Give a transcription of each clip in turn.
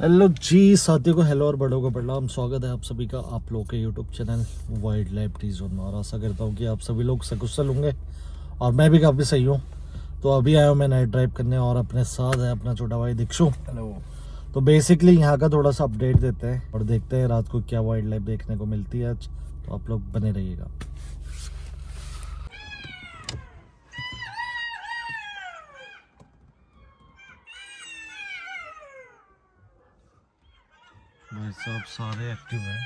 Hello जी साथियों को hello और बड़ों को प्रणाम। स्वागत है आप सभी का आप लोग के YouTube channel wild life T zone में। और आशा करता हूँ कि आप सभी लोग सकुशल होंगे और मैं भी काफ़ी सही हूँ। तो अभी आया हूँ मैं नाइट ड्राइव करने और अपने साथ है अपना छोटा भाई दीक्षु। हेलो। तो बेसिकली यहाँ का थोड़ा सा अपडेट देते हैं और देखते हैं रात को क्या वाइल्ड लाइफ देखने को मिलती है आज। तो आप लोग बने रहिएगा। भाई साहब सारे एक्टिव हैं।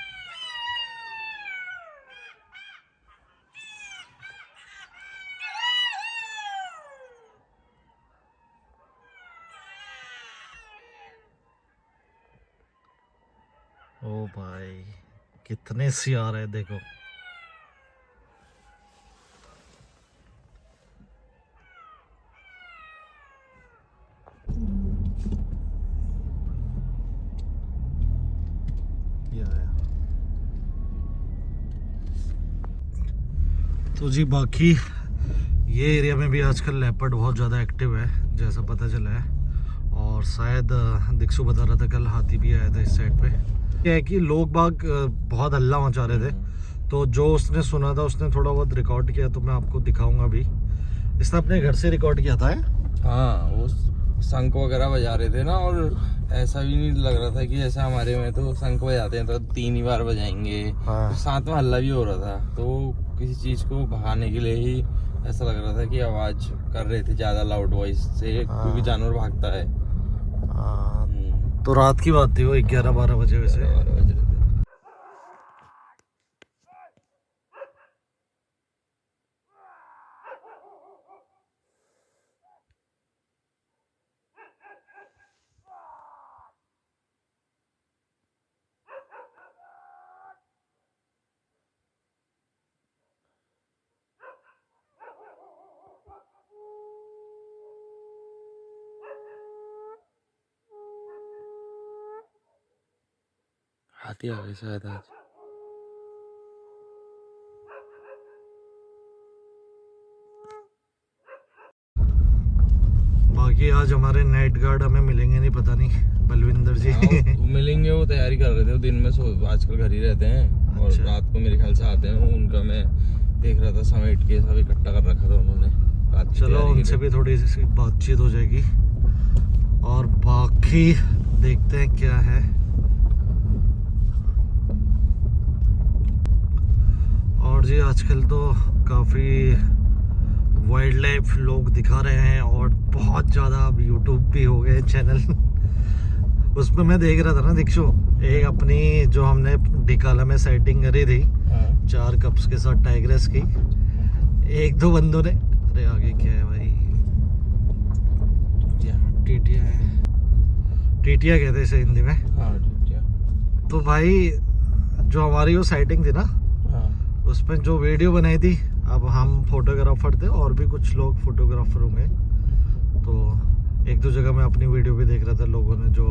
ओ भाई कितने सियार है देखो। तो जी बाकी ये एरिया में भी आजकल लेपर्ड बहुत ज़्यादा एक्टिव है जैसा पता चला है। और शायद दीक्षु बता रहा था कल हाथी भी आया था इस साइड पे। क्या है कि लोग बाग बहुत हल्ला मचा रहे थे, तो जो उसने सुना था उसने थोड़ा बहुत रिकॉर्ड किया। तो मैं आपको दिखाऊंगा भी। इसने अपने घर से रिकॉर्ड किया था। हाँ, वो शंख वगैरह बजा रहे थे ना, और ऐसा भी नहीं लग रहा था कि जैसे हमारे में तो शंख बजाते हैं तो 3 ही बार बजाएंगे। हाँ। तो साथ में हल्ला भी हो रहा था, तो किसी चीज को भगाने के लिए ही ऐसा लग रहा था कि आवाज कर रहे थे ज्यादा लाउड वॉइस से, क्योंकि जानवर भागता है। तो रात की बात थी वो 11-12 बजे वैसे। 12 बज रहे थे। हाथी आ गए शायद आज। बाकी आज हमारे नाइट गार्ड हमें मिलेंगे नहीं, पता नहीं बलविंदर जी। वो मिलेंगे, वो तैयारी कर रहे थे। वो दिन में आजकल घर ही रहते हैं। और अच्छा। रात को मेरे ख्याल से आते हैं। उनका मैं देख रहा था समेट के सब इकट्ठा कर रखा था उन्होंने रात की चलो तैयारी के उनसे लिए। भी थोड़ी सी बातचीत हो जाएगी और बाकी देखते हैं क्या है। और जी आजकल तो काफ़ी वाइल्ड लाइफ लोग दिखा रहे हैं और बहुत ज़्यादा अब यूट्यूब भी हो गए चैनल। उसमें मैं देख रहा था ना दीक्षु, एक अपनी जो हमने डिकाला में सेटिंग करी थी 4 कप्स के साथ टाइग्रेस की। 1-2 बंदों ने, अरे आगे क्या है भाई, टीटिया है। टीटिया कहते हैं इसे हिंदी में। हाँ, तो भाई जो हमारी वो साइटिंग थी ना, उसमें जो वीडियो बनाई थी, अब हम फोटोग्राफर थे और भी कुछ लोग फोटोग्राफर होंगे। तो 1-2 जगह मैं अपनी वीडियो भी देख रहा था, लोगों ने जो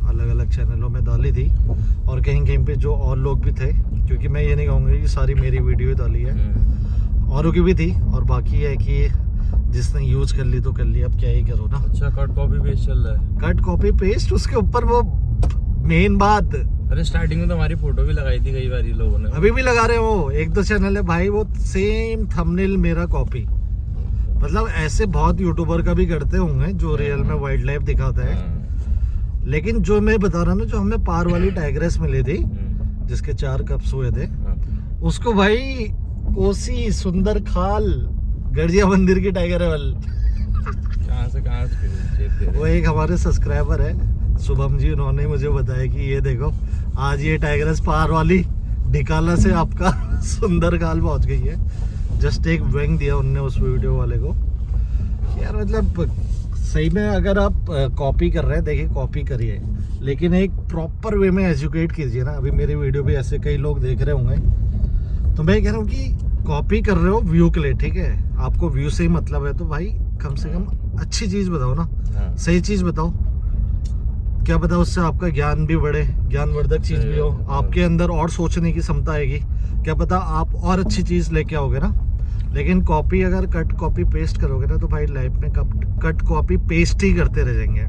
अलग अलग चैनलों में डाली थी और कहीं कहीं पे जो और लोग भी थे, क्योंकि मैं ये नहीं कहूँगा कि सारी मेरी वीडियो ही डाली है, औरों की भी थी। और बाकी है कि जिसने यूज कर ली तो कर ली, अब क्या ही करो ना। अच्छा, कट कॉपी पेस्ट चल रहा है। कट कॉपी पेस्ट, उसके ऊपर वो मेन बात। अरे स्टार्टिंग में तो हमारी फोटो भी लगाई थी कई बार लोगों ने। अभी भी लगा रहे हो 1-2 चैनल है भाई, वो सेम थंबनेल मेरा कॉपी। मतलब ऐसे बहुत यूट्यूबर का भी करते होंगे जो रियल में वाइल्ड लाइफ दिखाता है। लेकिन जो मैं बता रहा हूँ ना, जो हमें पार वाली टाइग्रेस मिली थी जिसके 4 कप्स हुए थे, उसको भाई कोसी सुंदर खाल गर्जिया मंदिर की टाइगर है वाल। कहाँ से वो एक हमारे सब्सक्राइबर है शुभम जी, उन्होंने मुझे बताया कि ये देखो आज ये टाइगरस पार वाली डिकाला से आपका सुंदर खाल पहुंच गई है। जस्ट एक विंग दिया उनने उस वीडियो वाले को। यार मतलब सही में अगर आप कॉपी कर रहे हैं, देखिए कॉपी करिए, लेकिन एक प्रॉपर वे में एजुकेट कीजिए ना। अभी मेरी वीडियो भी ऐसे कई लोग देख रहे होंगे, तो मैं कह रहा हूँ कि कॉपी कर रहे हो व्यू के लिए, ठीक है, आपको व्यू से ही मतलब है, तो भाई कम से कम अच्छी चीज़ बताओ ना, सही चीज़ बताओ। क्या पता उससे आपका ज्ञान भी बढ़े, ज्ञानवर्धक चीज़ भी हो, आपके अंदर और सोचने की क्षमता आएगी, क्या पता आप और अच्छी चीज़ लेके आओगे ना। लेकिन कॉपी अगर कट कॉपी पेस्ट करोगे ना, तो भाई लाइफ में कट कॉपी पेस्ट ही करते रह जाएंगे।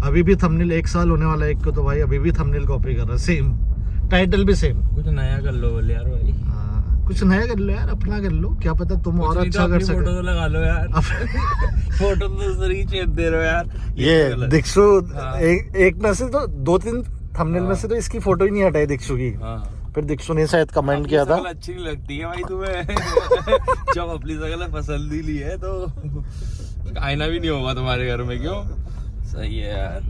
अभी भी थंबनेल 1 साल होने वाला है एक को, तो भाई अभी भी थंबनेल कॉपी कर रहा है, सेम टाइटल भी सेम। कुछ नया कर लो बोले यार भाई। कुछ नया कर लो यार, अपना कर लो, क्या पता तुम और अच्छा कर फोटो सको। तो लगा लो यार। फोटो तो दूसरे की चेप दे रहे हो यार। ये दिक्षु हाँ। एक में से तो 2-3 थंबनेल में से तो इसकी फोटो ही नहीं हटाई दिक्षु की। हाँ। फिर दिक्षु ने शायद कमेंट किया था, शक्ल अच्छी नहीं लगती है भाई तुम्हें। जब अपनी शक्ल पसंद ही ली है तो आईना भी नहीं होगा तुम्हारे घर में, क्यों? सही है यार।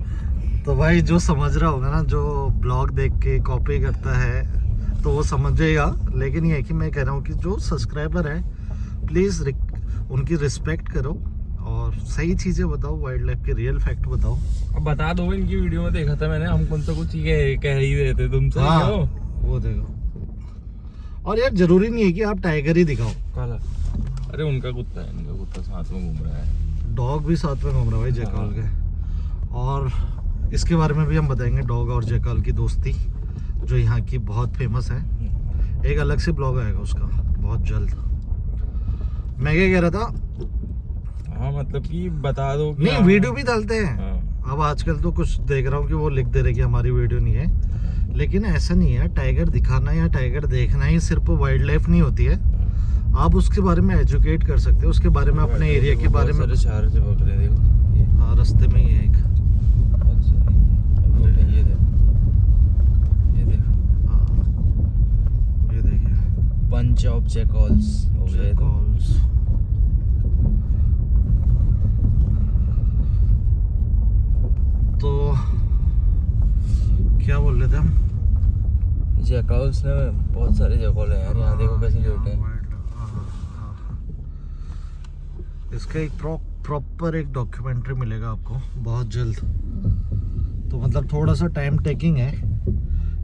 तो भाई जो समझ रहा होगा ना, जो ब्लॉग देख के कॉपी करता है तो वो समझेगा। लेकिन ये है कि मैं कह रहा हूँ कि जो सब्सक्राइबर है प्लीज़ उनकी रिस्पेक्ट करो और सही चीज़ें बताओ, वाइल्ड लाइफ के रियल फैक्ट बताओ। अब बता दो, इनकी वीडियो में देखा था मैंने, हम कौन सा कुछ कह ही रहे थे तुमसे। हाँ, क्यों? वो देखो। और यार जरूरी नहीं है कि आप टाइगर ही दिखाओ, काला। अरे उनका कुत्ता है, इनका कुत्ता साथ में घूम रहा है। डॉग भी साथ में घूम रहा है भाई जयकाल के। और इसके बारे में भी हम बताएंगे, डॉग और जयकाल की दोस्ती जो यहाँ की बहुत फेमस है। एक अलग से ब्लॉग आएगा उसका बहुत जल्द। मैं क्या कह रहा था, हाँ मतलब कि बता दो कि नहीं वीडियो भी डालते हैं। हाँ। अब आजकल तो कुछ देख रहा हूँ कि वो लिख दे रहे कि हमारी वीडियो नहीं है, लेकिन ऐसा नहीं है। टाइगर दिखाना या टाइगर देखना ही सिर्फ वाइल्ड लाइफ नहीं होती है, आप उसके बारे में एजुकेट कर सकते हो, उसके बारे में, अपने एरिया के बारे में। शहर से पकड़े देखो ये। हाँ, रास्ते में ही है एक। ये देखो, हाँ, ये देखिए बंच ऑफ जैकल्स हो गए तो। तो क्या बोल रहे थे हम? जैकल्स में बहुत सारे जैकल है यार, यहाँ देखो कैसे लेटे हैं। इसका एक प्रॉपर एक डॉक्यूमेंट्री मिलेगा आपको बहुत जल्द। तो मतलब थोड़ा सा टाइम टेकिंग है,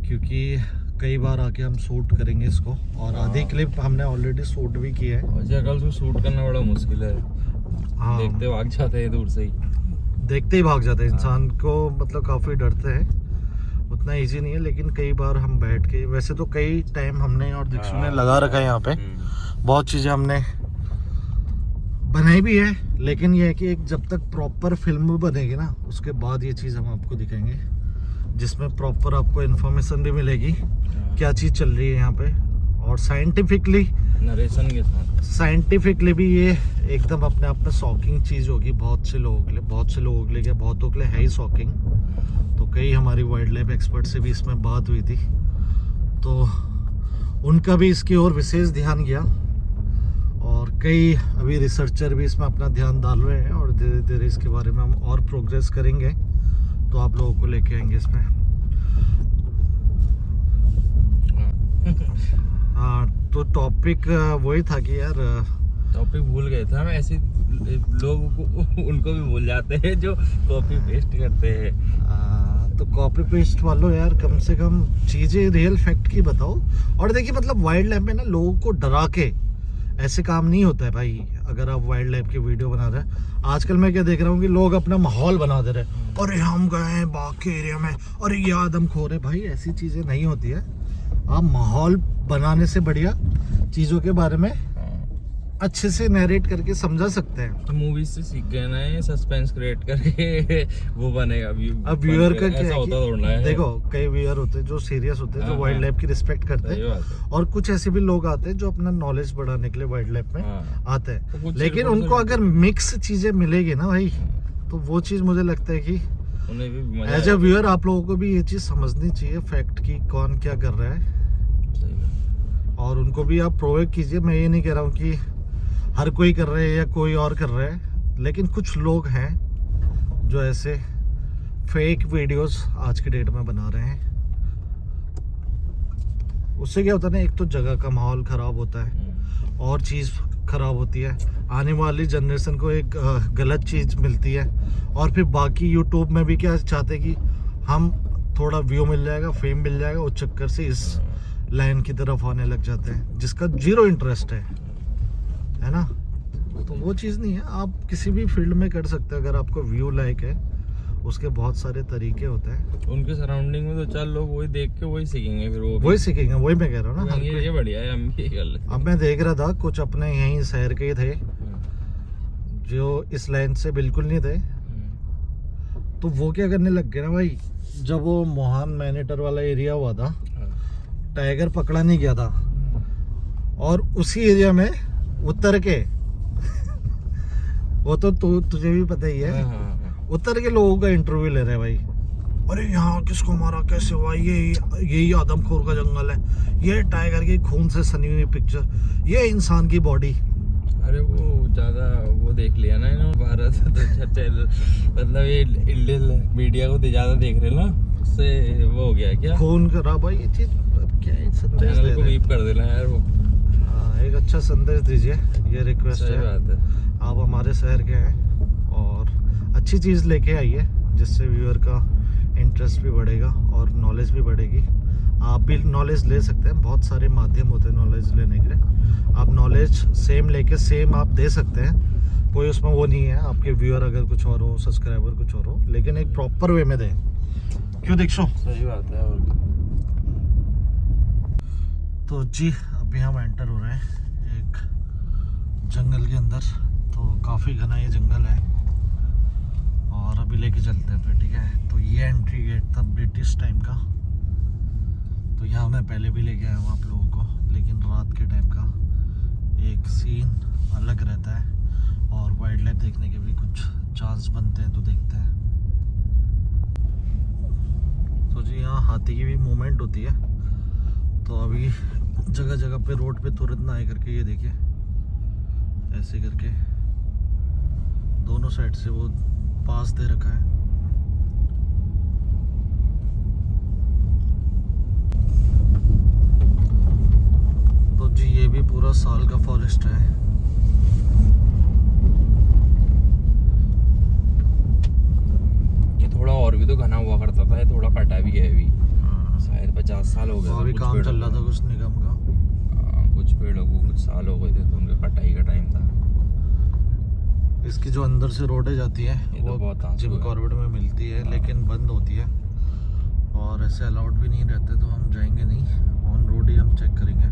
क्योंकि कई बार आके हम शूट करेंगे इसको, और आधी क्लिप हमने ऑलरेडी शूट भी की है। और जैकल्स में शूट करना बड़ा मुश्किल है। हाँ, देखते भाग जाते हैं दूर से ही। देखते ही भाग जाते हैं इंसान को, मतलब काफ़ी डरते हैं, उतना इजी नहीं है। लेकिन कई बार हम बैठ के, वैसे तो कई टाइम हमने और दिक्षु ने लगा रखा है यहाँ पे, बहुत चीज़ें हमने बनाई भी है। लेकिन ये है कि एक जब तक प्रॉपर फिल्म बनेगी ना, उसके बाद ये चीज़ हम आपको दिखाएंगे, जिसमें प्रॉपर आपको इन्फॉर्मेशन भी मिलेगी क्या चीज़ चल रही है यहाँ पे, और साइंटिफिकली नरेशन के साथ। साइंटिफिकली भी ये एकदम अपने आप में शॉकिंग चीज़ होगी बहुत से लोगों के लिए। बहुत से लोगों के लिए क्या, बहुतों के लिए है ही शॉकिंग। तो कई हमारी वाइल्ड लाइफ एक्सपर्ट से भी इसमें बात हुई थी, तो उनका भी इसकी ओर विशेष ध्यान गया, और कई अभी रिसर्चर भी इसमें अपना ध्यान डाल रहे हैं, और धीरे धीरे इसके बारे में हम और प्रोग्रेस करेंगे तो आप लोगों को लेके आएंगे इसमें। हाँ, तो टॉपिक वही था कि यार, टॉपिक भूल गए थे हम। ऐसे लोगों को उनको भी भूल जाते हैं जो कॉपी पेस्ट करते हैं। तो कॉपी पेस्ट वालों यार, कम से कम चीज़ें रियल फैक्ट की बताओ। और देखिए मतलब वाइल्ड लाइफ में ना लोगों को डरा के ऐसे काम नहीं होता है भाई। अगर आप वाइल्ड लाइफ की वीडियो बना रहे हैं, आजकल मैं क्या देख रहा हूँ कि लोग अपना माहौल बना दे रहे हैं, अरे हम गए हैं बाग के एरिया में, अरे ये आदमखोर है। भाई ऐसी चीज़ें नहीं होती है। आप माहौल बनाने से बढ़िया चीज़ों के बारे में अच्छे से नरेट करके समझा सकते हैं। तो मूवीज से सीख गए ना, ये सस्पेंस क्रिएट करके वो बनेगा। अब व्यूअर का क्या ऐसा होता थोड़ा है। देखो, कई व्यूअर होते हैं जो सीरियस होते हैं, जो वाइल्ड लाइफ की रिस्पेक्ट करते हैं, और कुछ ऐसे भी लोग आते हैं जो अपना नॉलेज बढ़ाने के लिए वाइल्ड लाइफ में आते हैं। लेकिन उनको अगर मिक्स चीजें मिलेगी ना भाई, तो वो चीज मुझे लगता है कि एज अ व्यूअर आप लोगों को भी ये चीज समझनी चाहिए, फैक्ट की कौन क्या कर रहा है, और उनको भी आप प्रोवाइड कीजिए। मैं ये नहीं कह रहा हूँ कि हर कोई कर रहे हैं या कोई और कर रहा है, लेकिन कुछ लोग हैं जो ऐसे फेक वीडियोस आज के डेट में बना रहे हैं। उससे क्या होता है ना, एक तो जगह का माहौल खराब होता है, और चीज़ खराब होती है, आने वाली जनरेशन को एक गलत चीज़ मिलती है, और फिर बाकी यूट्यूब में भी क्या चाहते हैं कि हम थोड़ा व्यू मिल जाएगा, फेम मिल जाएगा, उस चक्कर से इस लाइन की तरफ आने लग जाते हैं जिसका जीरो इंटरेस्ट है ना। तो वो चीज़ नहीं है, आप किसी भी फील्ड में कर सकते हैं अगर आपको व्यू लाइक है। उसके बहुत सारे तरीके होते हैं। उनके सराउंडिंग में तो 4 लोग वही देख के वही सीखेंगे, फिर वो वही सीखेंगे। वही मैं कह रहा हूँ ना, ये बढ़िया है, हम भी कर लेते। अब मैं देख रहा था कुछ अपने यहीं शहर के थे जो इस लाइन से बिल्कुल नहीं थे, तो वो क्या करने लग गए ना भाई, जब वो मोहान मैनेटर वाला एरिया हुआ था, टाइगर पकड़ा नहीं गया था, और उसी एरिया में उतर के वो तो तुझे भी पता ही है, उतर के लोगों का इंटरव्यू ले रहे हैं भाई। अरे यहाँ किसको मारा, कैसे हुआ, यही आदमखोर का जंगल है, ये टाइगर के खून से सनी हुई पिक्चर, ये इंसान की बॉडी। अरे वो ज्यादा वो देख लिया ना इन्होंने, भारत चैनल मतलब ये इंडियन मीडिया को ज्यादा देख रहे ना, उससे वो हो गया क्या, खून करा भाई ये चीज। अब क्या है, संदेश दे चैनल को रहे हैं। वीप कर देना यार वो। हाँ, एक अच्छा संदेश दीजिए, ये रिक्वेस्ट सही है। बात है। आप हमारे शहर के हैं और अच्छी चीज़ लेके आइए, जिससे व्यूअर का इंटरेस्ट भी बढ़ेगा और नॉलेज भी बढ़ेगी। आप भी नॉलेज ले सकते हैं, बहुत सारे माध्यम होते हैं नॉलेज लेने के लिए। आप नॉलेज सेम लेके सेम आप दे सकते हैं, कोई उसमें वो नहीं है। आपके व्यूअर अगर कुछ और हो, सब्सक्राइबर कुछ और हो, लेकिन एक प्रॉपर वे में दें। क्यों दीक्षो? सही बात है। और तो जी अभी हम एंटर हो रहे हैं एक जंगल के अंदर। तो काफ़ी घना ये जंगल है और अभी लेके चलते हैं फिर, ठीक है। तो ये एंट्री गेट था ब्रिटिश टाइम का। तो यहाँ मैं पहले भी लेके आया हूँ आप लोगों को, लेकिन रात के टाइम का एक सीन अलग रहता है और वाइल्ड लाइफ देखने के भी कुछ चांस बनते हैं, तो देखते हैं। तो जी यहाँ हाथी की भी मूवमेंट होती है। तो अभी जगह जगह पे रोड पे तुरंत ना आए करके, ये देखिए ऐसे करके दोनों साइड से वो पास दे रखा है। तो जी ये भी पूरा साल का फॉरेस्ट है। ये थोड़ा और भी तो घना हुआ करता था, ये थोड़ा कटा भी है अभी, शायद 50 साल हो गए। अभी काम चल रहा था कुछ निगम का। कुछ पेड़ों को कुछ साल हो गए थे, तो उनका कटाई का टाइम था। इसकी जो अंदर से रोडें जाती है ये तो वो बहुत आंसू जिम है। कॉर्बेट में मिलती है, लेकिन बंद होती है और ऐसे अलाउड भी नहीं रहते, तो हम जाएंगे नहीं, ऑन रोड ही हम चेक करेंगे।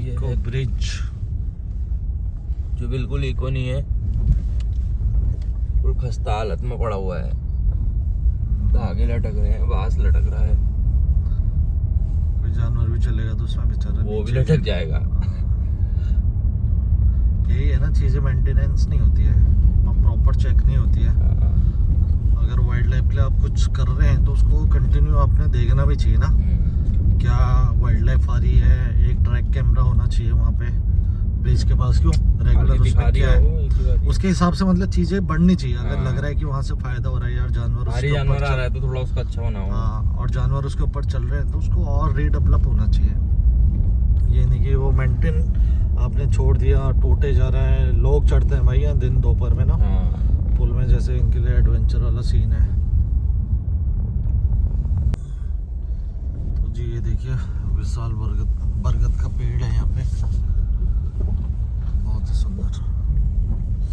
इको ब्रिज जो बिल्कुल इको नहीं है, बिल्कुल खस्ता हालत में पड़ा हुआ है, धागे लटक रहे हैं, बांस लटक रहा है, कोई जानवर भी चलेगा तो उसमें बेचारा वो भी नीचे लटक जाएगा। यही है ना, चीज़ें मेंटेनेंस नहीं होती है और प्रॉपर चेक नहीं होती है। अगर वाइल्ड लाइफ के लिए आप कुछ कर रहे हैं तो उसको कंटिन्यू आपने देखना भी चाहिए ना, क्या वाइल्ड लाइफ आ रही है। एक ट्रैक कैमरा होना चाहिए वहाँ पे ब्रिज के पास, क्यों रेगुलर उस पे क्या है उसके हिसाब से, मतलब चीज़ें बढ़नी चाहिए। अगर लग रहा है कि वहाँ से फायदा हो रहा है यार, जानवर भारी उसके ऊपर जानवर आ रहा है तो थोड़ा उसका अच्छा बनाओ। हाँ, और जानवर उसके ऊपर चल रहे हैं तो उसको और रीडेवलप होना चाहिए। ये नहीं कि वो मेंटेन आपने छोड़ दिया, टूटे जा रहा है। लोग चढ़ते हैं भाई यहाँ दिन दोपहर में ना, पुल में, जैसे इनके लिए एडवेंचर वाला सीन है। तो जी ये देखिए विशाल बरगद का पेड़ है यहाँ पे, बहुत ही सुंदर।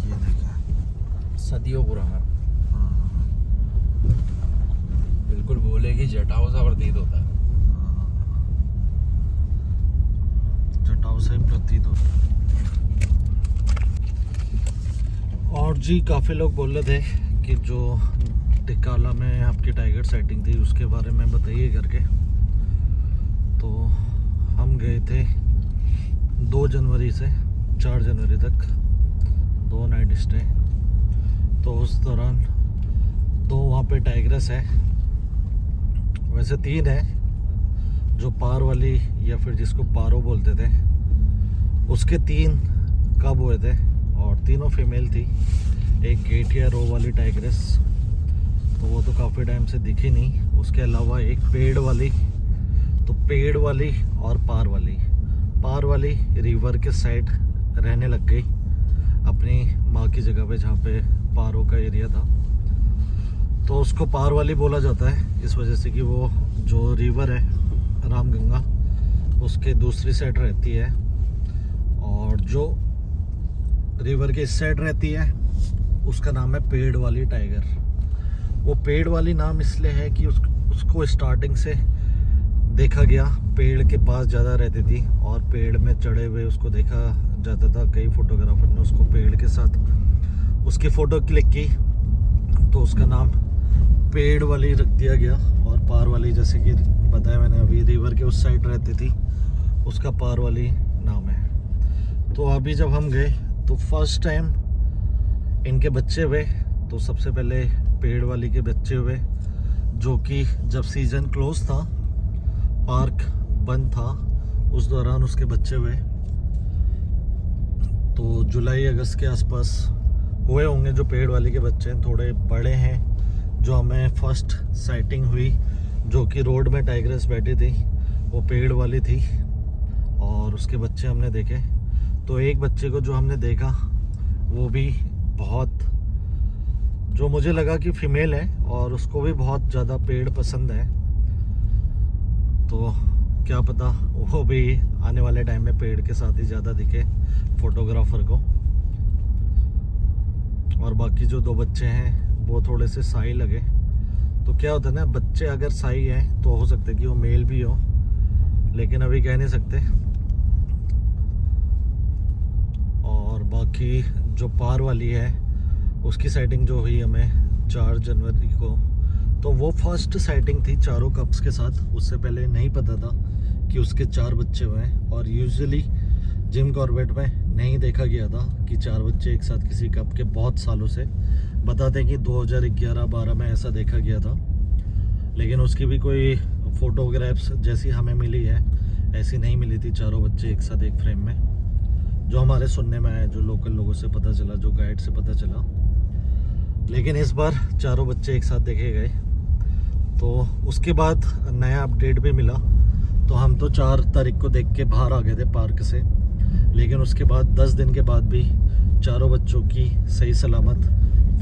ये देखिए सदियों पुराना, हाँ, बिल्कुल बोले कि जटाओ सा प्रतीत होता है। जटाओ से ही प्रतीत होता है। और जी काफ़ी लोग बोल रहे थे कि जो टिकाला में आपकी टाइगर सेटिंग थी उसके बारे में बताइए करके। तो हम गए थे 2 जनवरी से 4 जनवरी तक, 2 नाइट स्टे। तो उस दौरान 2 वहाँ पे टाइग्रेस है, वैसे 3 है, जो पार वाली या फिर जिसको पारो बोलते थे उसके 3 कब हुए थे और तीनों फीमेल थी। एक गेटिया रो वाली टाइग्रेस, तो वो तो काफ़ी टाइम से दिखी नहीं। उसके अलावा एक पेड़ वाली, तो पेड़ वाली और पार वाली रिवर के साइड रहने लग गई अपनी माँ की जगह पे, जहाँ पे पारो का एरिया था। तो उसको पार वाली बोला जाता है इस वजह से कि वो जो रिवर है रामगंगा उसके दूसरी साइड रहती है, और जो रिवर के इस साइड रहती है उसका नाम है पेड़ वाली टाइगर। वो पेड़ वाली नाम इसलिए है कि उसको स्टार्टिंग से देखा गया, पेड़ के पास ज़्यादा रहती थी और पेड़ में चढ़े हुए उसको देखा जाता था। कई फोटोग्राफर ने उसको पेड़ के साथ उसकी फ़ोटो क्लिक की तो उसका नाम पेड़ वाली रख दिया गया। और पार वाली, जैसे कि बताया मैंने अभी, रिवर के उस साइड रहती थी, उसका पार वाली नाम है। तो अभी जब हम गए तो फर्स्ट टाइम इनके बच्चे हुए, तो सबसे पहले पेड़ वाली के बच्चे हुए, जो कि जब सीज़न क्लोज था, पार्क बंद था, उस दौरान उसके बच्चे हुए। तो जुलाई अगस्त के आसपास हुए होंगे जो पेड़ वाली के बच्चे हैं। थोड़े बड़े हैं। जो हमें फर्स्ट साइटिंग हुई, जो कि रोड में टाइग्रेस बैठी थी, वो पेड़ वाली थी और उसके बच्चे हमने देखे। तो एक बच्चे को जो हमने देखा वो भी बहुत, जो मुझे लगा कि फीमेल है और उसको भी बहुत ज़्यादा पेड़ पसंद है। तो क्या पता वो भी आने वाले टाइम में पेड़ के साथ ही ज़्यादा दिखे फोटोग्राफर को। और बाकी जो दो बच्चे हैं वो थोड़े से साई लगे। तो क्या होता है ना, बच्चे अगर साई हैं तो हो सकता है कि वो मेल भी हो, लेकिन अभी कह नहीं सकते। और बाकी जो पार वाली है उसकी साइटिंग जो हुई हमें 4 जनवरी को, तो वो फर्स्ट साइटिंग थी चारों कप्स के साथ। उससे पहले नहीं पता था कि उसके 4 बच्चे हुए हैं। और यूजुअली जिम कॉर्बेट में नहीं देखा गया था कि 4 बच्चे एक साथ किसी कप के। बहुत सालों से बताते हैं कि 2011-12 में ऐसा देखा गया था, लेकिन उसकी भी कोई फोटोग्राफ्स जैसी हमें मिली है ऐसी नहीं मिली थी। चारों बच्चे एक साथ एक फ्रेम में, जो हमारे सुनने में आया, जो लोकल लोगों से पता चला, जो गाइड से पता चला। लेकिन इस बार चारों बच्चे एक साथ देखे गए। तो उसके बाद नया अपडेट भी मिला। तो हम तो 4 तारीख को देख के बाहर आ गए थे पार्क से, लेकिन उसके बाद 10 दिन के बाद भी चारों बच्चों की सही सलामत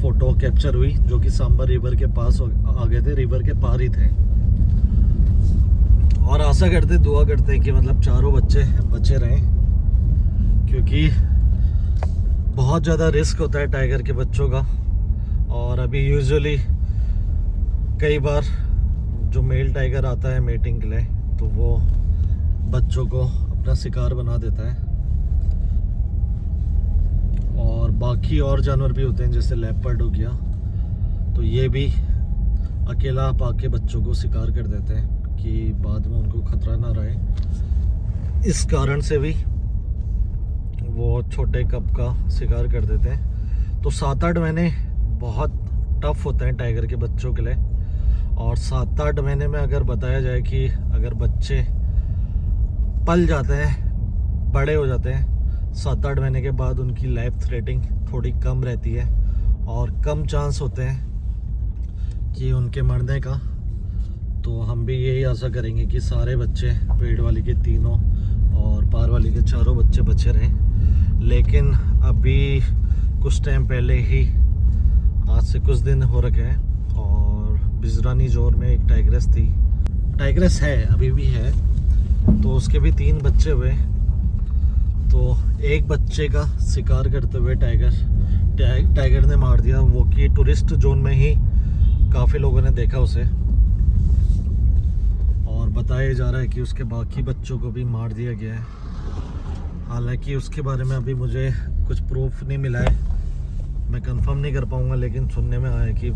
फ़ोटो कैप्चर हुई, जो कि सांबर रिवर के पास आ गए थे, रिवर के पार ही थे। और आशा करते, दुआ करते हैं कि मतलब चारों बच्चे बचे रहें, क्योंकि बहुत ज़्यादा रिस्क होता है टाइगर के बच्चों का। और अभी यूजुअली कई बार जो मेल टाइगर आता है मीटिंग के लिए, तो वो बच्चों को अपना शिकार बना देता है। और बाकी और जानवर भी होते हैं, जैसे लेपर्ड हो गया, तो ये भी अकेला पाके बच्चों को शिकार कर देते हैं कि बाद में उनको खतरा ना रहे। इस कारण से भी वो छोटे कप का शिकार कर देते हैं। तो 7-8 महीने बहुत टफ होते हैं टाइगर के बच्चों के लिए। और 7-8 महीने में अगर बताया जाए कि अगर बच्चे पल जाते हैं, बड़े हो जाते हैं, 7-8 महीने के बाद उनकी लाइफ थ्रेटिंग थोड़ी कम रहती है और कम चांस होते हैं कि उनके मरने का। तो हम भी यही आशा करेंगे कि सारे बच्चे, पेड़ वाली के 3 और पार वाली के 4 बच्चे बचे रहें। लेकिन अभी कुछ टाइम पहले ही, आज से कुछ दिन हो रखे हैं, और बिजरानी जोर में एक टाइग्रेस थी, टाइग्रेस है अभी भी है, तो उसके भी 3 बच्चे हुए। तो एक बच्चे का शिकार करते हुए टाइगर ने मार दिया, वो कि टूरिस्ट जोन में ही काफ़ी लोगों ने देखा उसे। और बताया जा रहा है कि उसके बाकी बच्चों को भी मार दिया गया है। हालांकि उसके बारे में अभी मुझे कुछ प्रूफ नहीं मिला है, मैं कंफर्म नहीं कर पाऊंगा, लेकिन सुनने में आया कि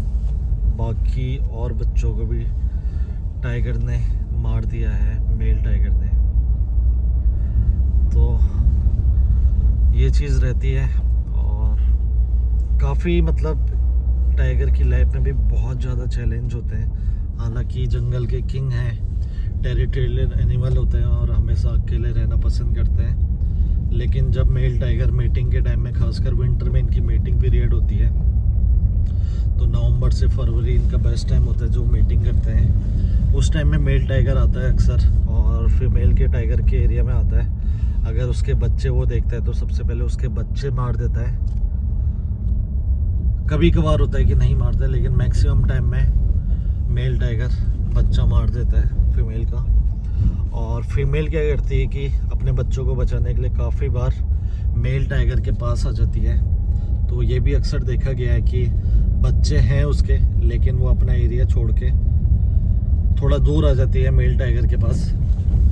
बाकी और बच्चों को भी टाइगर ने मार दिया है, मेल टाइगर ने। तो ये चीज़ रहती है। और काफ़ी मतलब टाइगर की लाइफ में भी बहुत ज़्यादा चैलेंज होते हैं। हालांकि जंगल के किंग हैं, टेरिटोरियल एनिमल होते हैं और हमेशा अकेले रहना पसंद करते हैं। लेकिन जब मेल टाइगर मीटिंग के टाइम में, खासकर विंटर में इनकी मीटिंग पीरियड होती है, तो नवंबर से फरवरी इनका बेस्ट टाइम होता है जो मीटिंग करते हैं। उस टाइम में मेल टाइगर आता है अक्सर, और फीमेल के टाइगर के एरिया में आता है। अगर उसके बच्चे वो देखता है तो सबसे पहले उसके बच्चे मार देता है। कभी कभार होता है कि नहीं मारता है, लेकिन मैक्सिमम टाइम में मेल टाइगर बच्चा मार देता है फीमेल का। और फीमेल क्या करती है कि अपने बच्चों को बचाने के लिए काफ़ी बार मेल टाइगर के पास आ जाती है। तो ये भी अक्सर देखा गया है कि बच्चे हैं उसके, लेकिन वो अपना एरिया छोड़ के थोड़ा दूर आ जाती है मेल टाइगर के पास।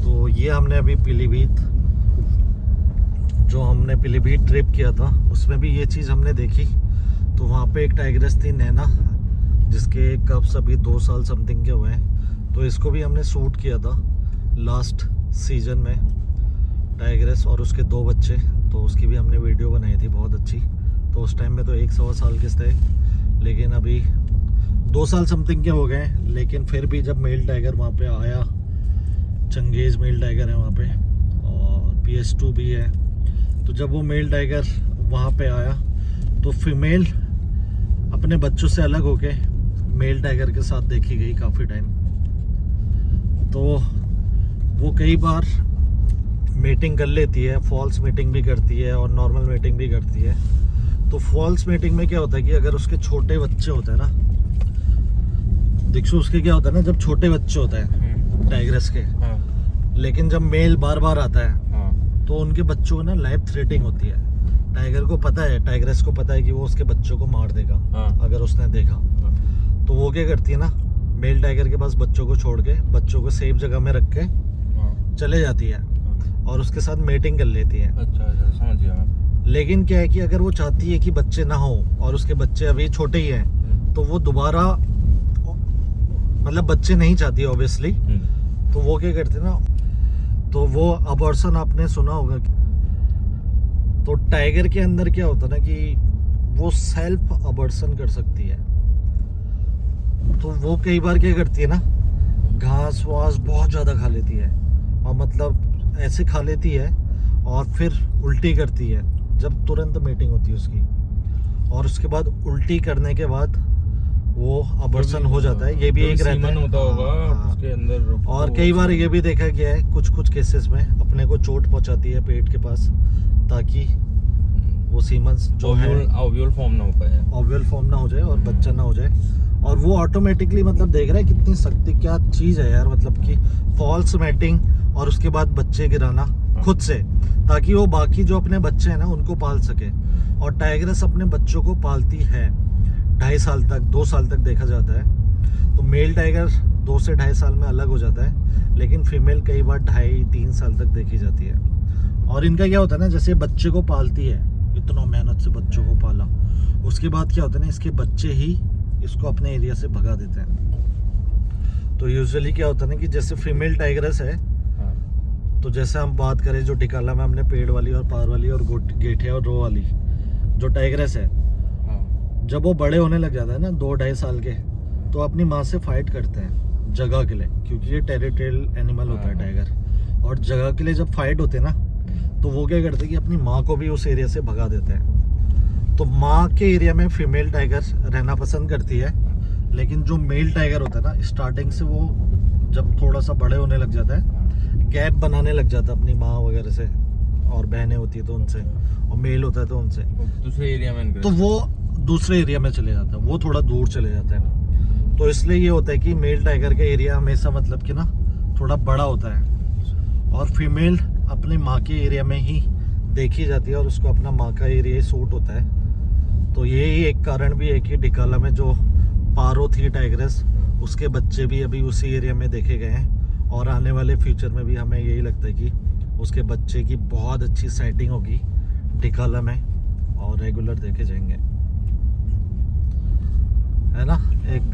तो ये हमने अभी पीलीभीत, जो हमने पीलीभीत ट्रिप किया था उसमें भी ये चीज़ हमने देखी। तो वहाँ पे एक टाइग्रेस थी नैना, जिसके कब्स अभी 2 साल समथिंग के हुए हैं। तो इसको भी हमने शूट किया था लास्ट सीजन में, टाइग्रेस और उसके 2 बच्चे। तो उसकी भी हमने वीडियो बनाई थी बहुत अच्छी। तो उस टाइम में तो 1 साल के थे, लेकिन अभी 2 साल समथिंग के हो गए। लेकिन फिर भी जब मेल टाइगर वहाँ पे आया, चंगेज मेल टाइगर है वहाँ पे और PS2 भी है। तो जब वो मेल टाइगर वहाँ पे आया तो फीमेल अपने बच्चों से अलग होके मेल टाइगर के साथ देखी गई काफ़ी टाइम। तो वो कई बार मीटिंग कर लेती है, फॉल्स मीटिंग भी करती है और नॉर्मल मीटिंग भी करती है। तो फॉल्स मीटिंग में क्या होता है कि अगर उसके छोटे बच्चे होते हैं ना, दीक्षु उसके क्या होता है ना, जब छोटे बच्चे होते हैं टाइग्रेस के, लेकिन जब मेल बार बार आता है तो उनके बच्चों को ना लाइफ थ्रेटिंग होती है। टाइगर को पता है, टाइग्रेस को पता है कि वो उसके बच्चों को मार देगा अगर उसने देखा। तो वो क्या करती है ना, मेल टाइगर के पास बच्चों को छोड़ के, बच्चों को सेफ जगह में रख के चले जाती है और उसके साथ मीटिंग कर लेती है। अच्छा समझ गया। लेकिन क्या है कि अगर वो चाहती है कि बच्चे ना हो और उसके बच्चे अभी छोटे ही हैं, तो वो दोबारा, मतलब बच्चे नहीं चाहती ऑब्वियसली, तो वो क्या करती है ना, तो वो अबॉर्शन आपने सुना होगा। तो टाइगर के अंदर क्या होता है ना कि वो सेल्फ अबॉर्शन कर सकती है। तो वो कई बार क्या करती है ना, घास वास बहुत ज़्यादा खा लेती है, और मतलब ऐसे खा लेती है और फिर उल्टी करती है जब तुरंत मीटिंग होती है उसकी। और उसके बाद उल्टी करने के बाद वो अबॉर्शन हो जाता है। ये भी एक रहता है, होता होगा उसके अंदर। और कई बार ये भी देखा गया है कुछ केसेस में अपने को चोट पहुंचाती है पेट के पास, ताकि वो सीमंस जो है ओव्यूल फॉर्म ना हो पाए, ओव्यूल फॉर्म ना हो जाए और बच्चा ना हो जाए। और वो ऑटोमेटिकली, मतलब देख रहा है कितनी शक्ति, क्या चीज़ है यार, मतलब कि फॉल्स मैटिंग और उसके बाद बच्चे गिराना खुद से, ताकि वो बाकी जो अपने बच्चे हैं ना उनको पाल सके। और टाइग्रेस अपने बच्चों को पालती है 2.5 साल तक, 2 साल तक देखा जाता है। तो मेल टाइगर 2 से 2.5 साल में अलग हो जाता है, लेकिन फीमेल कई बार 2.5-3 साल तक देखी जाती है। और इनका क्या होता है ना, जैसे बच्चे को पालती है, इतना मेहनत से बच्चों को पाला, उसके बाद क्या होता है ना, इसके बच्चे ही इसको अपने एरिया से भगा देते हैं। तो यूजुअली क्या होता है ना कि जैसे फीमेल टाइग्रेस है, तो जैसे हम बात करें जो टिकाला में हमने पेड़ वाली और पार वाली और गेठिया और रो वाली जो टाइग्रेस है, जब वो बड़े होने लग जाता है ना 2-2.5 साल के, तो अपनी माँ से फाइट करते हैं जगह के लिए, क्योंकि ये टेरिटोरियल एनिमल होता है टाइगर। और जगह के लिए जब फाइट होते हैं ना, तो वो क्या करते हैं कि अपनी माँ को भी उस एरिया से भगा देते हैं। तो माँ के एरिया में फीमेल टाइगर रहना पसंद करती है, लेकिन जो मेल टाइगर होता है ना, स्टार्टिंग से वो जब थोड़ा सा बड़े होने लग जाता है, गैप बनाने लग जाता है अपनी माँ वगैरह से, और बहनें होती है तो उनसे, और मेल होता है तो उनसे, दूसरे एरिया में, तो वो दूसरे एरिया में चले जाता है, वो थोड़ा दूर चले जाता है। तो इसलिए ये होता है कि मेल टाइगर का एरिया हमेशा मतलब कि ना थोड़ा बड़ा होता है, और फीमेल अपने माँ के एरिया में ही देखी जाती है, और उसको अपना माँ का एरिया ही सूट होता है। तो ये ही एक कारण भी है कि डिकाला में जो पारो थी टाइग्रेस, उसके बच्चे भी अभी उसी एरिया में देखे गए हैं, और आने वाले फ्यूचर में भी हमें यही लगता है कि उसके बच्चे की बहुत अच्छी सेटिंग होगी डिकाला में, और रेगुलर देखे जाएंगे, है ना। एक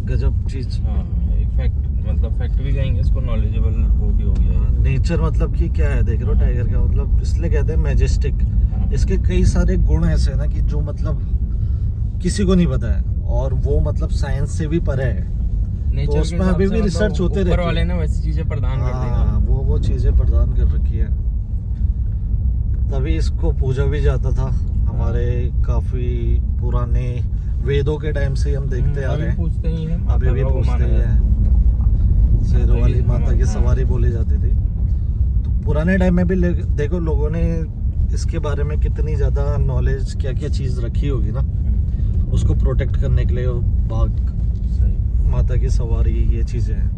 गजब चीज, एक फैक्ट, मतलब फैक्ट भी कहेंगे इसको, नॉलेजेबल वो भी हो गया। नेचर मतलब कि क्या है, देख रहे हो टाइगर का, मतलब इसलिए कहते हैं मैजेस्टिक। इसके कई सारे गुण ऐसे हैं ना कि जो मतलब किसी को नहीं पता है, और वो मतलब साइंस से भी परे है। तो उसमें अभी भी रिसर्च होते रहते हैं, वाले ना वैसी चीजें प्रदान कर देगा, वो चीजें प्रदान कर रखी है, तभी इसको पूजा भी जाता था। हमारे काफी पुराने वेदों के टाइम से हम देखते आ रहे हैं, पूछते ही हैं, अभी भी पूछते ही है। शेरों वाली माता की सवारी बोली जाती थी। तो पुराने टाइम में भी देखो लोगों ने इसके बारे में कितनी ज़्यादा नॉलेज, क्या क्या चीज़ रखी होगी ना उसको प्रोटेक्ट करने के लिए, बाघ, माता की सवारी, ये चीज़ें हैं।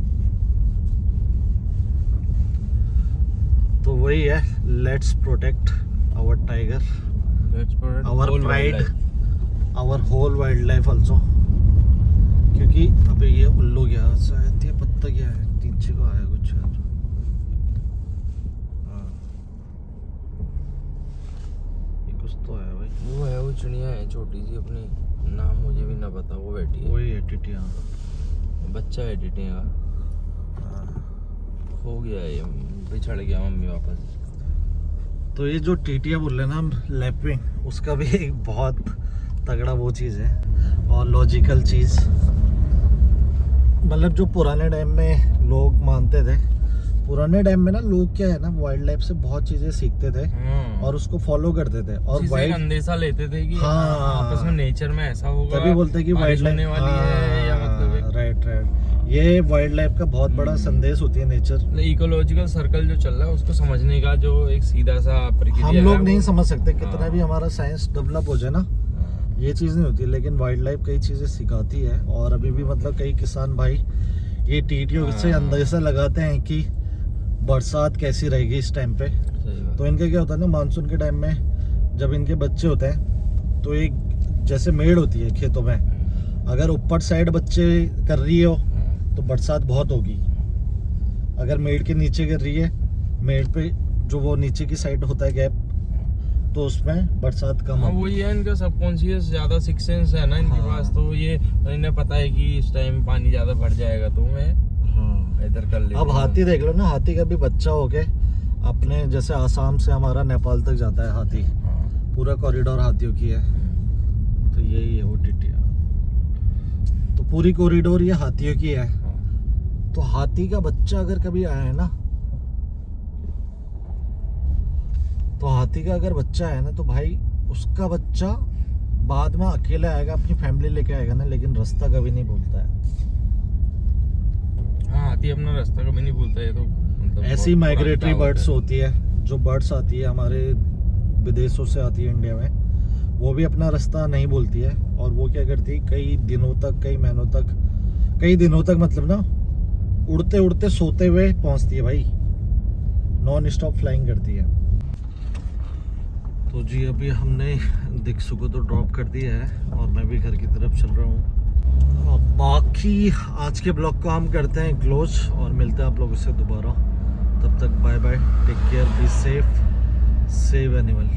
तो वही है, let's protect our tiger, our pride, our whole wildlife also, क्योंकि अबे ये उल्लू गया शायद, ये पत्ता क्या है, नीचे को आया कुछ यार। हाँ, ये कुछ तो है भाई, वो है, वो चिड़िया है छोटी सी, अपनी नाम मुझे भी ना पता, वो बैठी है, वही है टिटिया। बच्चा है टिटिया का, हो गया है ये, बिछड़ गया मम्मी वापस। तो ये जो टीटिया बोल रहे हैं ना हम, लैपिंग, उसका भी एक बहुत तगड़ा वो चीज़ है और लॉजिकल चीज़, मतलब जो पुराने टाइम में लोग मानते थे, पुराने टाइम में ना लोग क्या है ना वाइल्ड लाइफ से बहुत चीज़ें सीखते थे और उसको फॉलो करते थे और वाइल्ड अंदेशा लेते थे कि हाँ, आपस में नेचर में ऐसा होगा, तभी बोलते हैं कि वाइल्ड लाइफ वाली है, या मतलब राइट राइट, ये वाइल्ड लाइफ का बहुत बड़ा संदेश होती है नेचर। इकोलॉजिकल सर्कल जो चल रहा है उसको समझने का जो एक सीधा सा प्रक्रिया हम है, लोग वो- नहीं समझ सकते, कितना हाँ। भी हमारा साइंस डेवलप हो जाए ना, ये चीज़ नहीं होती, लेकिन वाइल्ड लाइफ कई चीज़ें सिखाती है। और अभी भी मतलब कई किसान भाई ये टीटियों से हाँ। अंदेशा लगाते हैं कि बरसात कैसी रहेगी इस टाइम पे। सही बात। तो इनका क्या होता है ना, मानसून के टाइम में जब इनके बच्चे होते हैं तो एक जैसे मेड़ होती है खेतों में, अगर ऊपर साइड बच्चे कर रही हो तो बरसात बहुत होगी, अगर मेड़ के नीचे कर रही है, मेड़ पे जो वो नीचे की साइड होता है गैप, तो उसमें बरसात कम हाँ, होगी। वही है, इनका सबकॉन्शियस ज्यादा सिक्स सेंस है ना इनके हाँ। पास, तो ये इन्हें पता है कि इस टाइम पानी ज्यादा भर जाएगा तो मैं हाँ। इधर कर लेता अब हूँ। हाथी देख लो ना, हाथी का भी बच्चा हो के अपने जैसे आसाम से हमारा नेपाल तक जाता है हाथी, हाँ। पूरा कॉरिडोर हाथियों की है, तो यही है वो टिटिया, तो पूरी कॉरिडोर ये हाथियों की है। तो हाथी का बच्चा अगर कभी आया है ना, तो हाथी का अगर बच्चा है ना, तो भाई उसका बच्चा बाद में अकेला आएगा, अपनी फैमिली लेके आएगा ना, लेकिन रास्ता कभी नहीं भूलता है। हाँ, हाथी अपना रास्ता कभी नहीं भूलता, ये तो मतलब ऐसी बहुत माइग्रेटरी पुरानी कहावत बर्ड्स है। होती है, जो बर्ड्स आती है हमारे विदेशों से आती है इंडिया में, वो भी अपना रास्ता नहीं भूलती है। और वो क्या करती है, कई दिनों तक, कई महीनों तक, कई दिनों तक मतलब ना उड़ते उड़ते सोते हुए पहुंचती है भाई, नॉन स्टॉप फ्लाइंग करती है। तो जी अभी हमने दिक्सु को तो ड्रॉप कर दिया है और मैं भी घर की तरफ चल रहा हूँ। बाकी आज के ब्लॉग को हम करते हैं क्लोज और मिलते हैं आप लोगों से दोबारा। तब तक bye bye, take care, be safe, save animal.